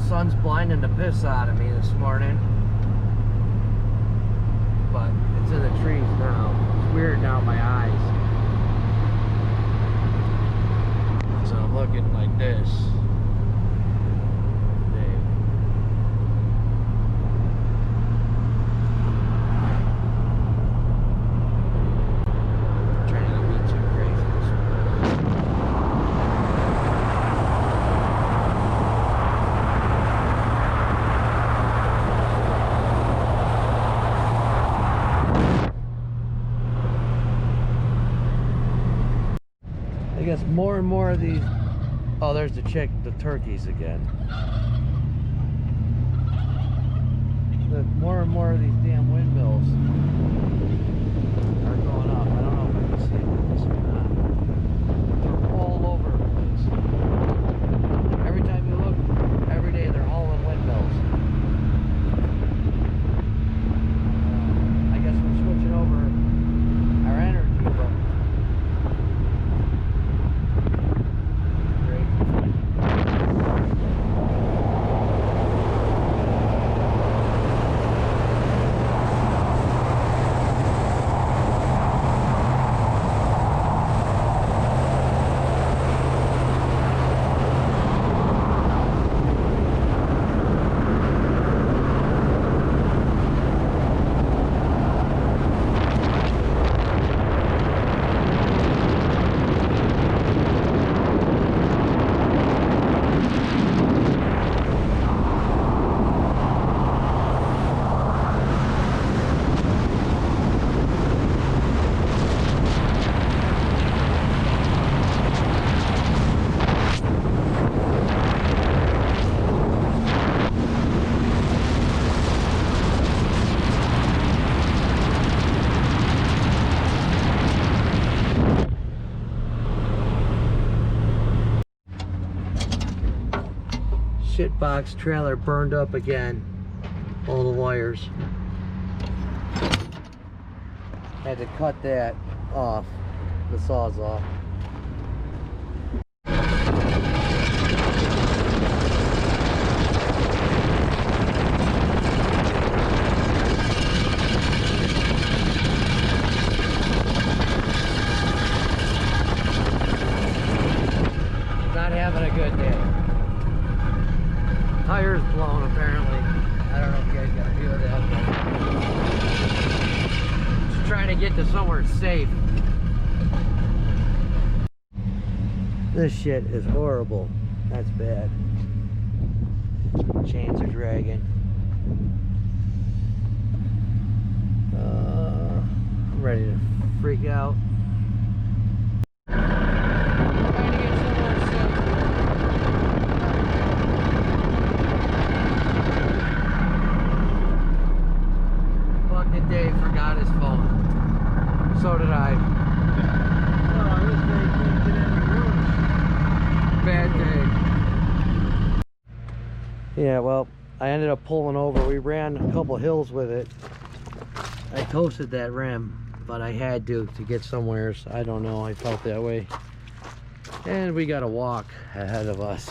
sun's blinding the piss out of me this morning, but it's in the trees now. It's weird now, my eyes. So I'm looking like this. I guess more and more of these. Oh, there's the turkeys again. More and more of these damn windmills are going up. I don't know if I can see this or not. They're all over the place. Every time you look, every day they're hauling windmills. I guess we're switching over our energy, but shitbox trailer burned up again. All the wires. Had to cut that off. The saw's off. Not having a good day. Tire's blown apparently. I don't know if you guys got a view of that, but just trying to get to somewhere safe. This shit is horrible. That's bad. Chains are dragging. I'm ready to freak out. Dave forgot his phone. So did I. Oh, this day can't get any worse. Bad day. Yeah, well, I ended up pulling over. We ran a couple hills with it. I toasted that rim, but I had to get somewhere. So I don't know. I felt that way. And we got to walk ahead of us.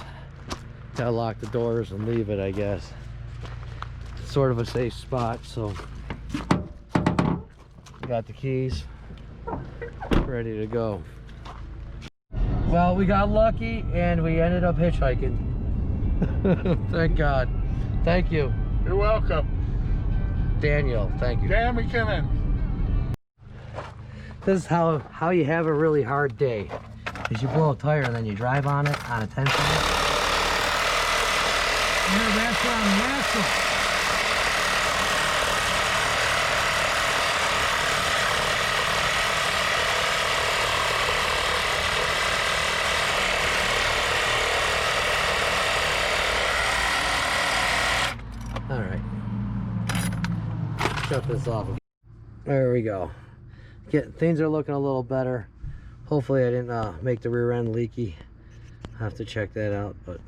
Gotta lock the doors and leave it, I guess. It's sort of a safe spot, so. Got the keys, ready to go. Well, we got lucky and we ended up hitchhiking. Thank God. Thank you. You're welcome. Daniel, thank you. Dan McKinnon. This is how you have a really hard day. Is you blow a tire and then you drive on it on a 10 speed. Yeah, that's on Wessel. All right, shut this off. There we go. Things are looking a little better. Hopefully I didn't make the rear end leaky. I'll have to check that out, but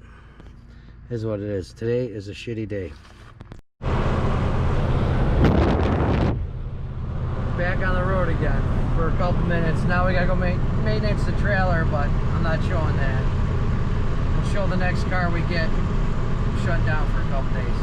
it is what it is. Today is a shitty day. Back on the road again for a couple minutes. Now we gotta go maintenance the trailer, but I'm not showing that. We'll show the next car we get shut down. down for a couple days.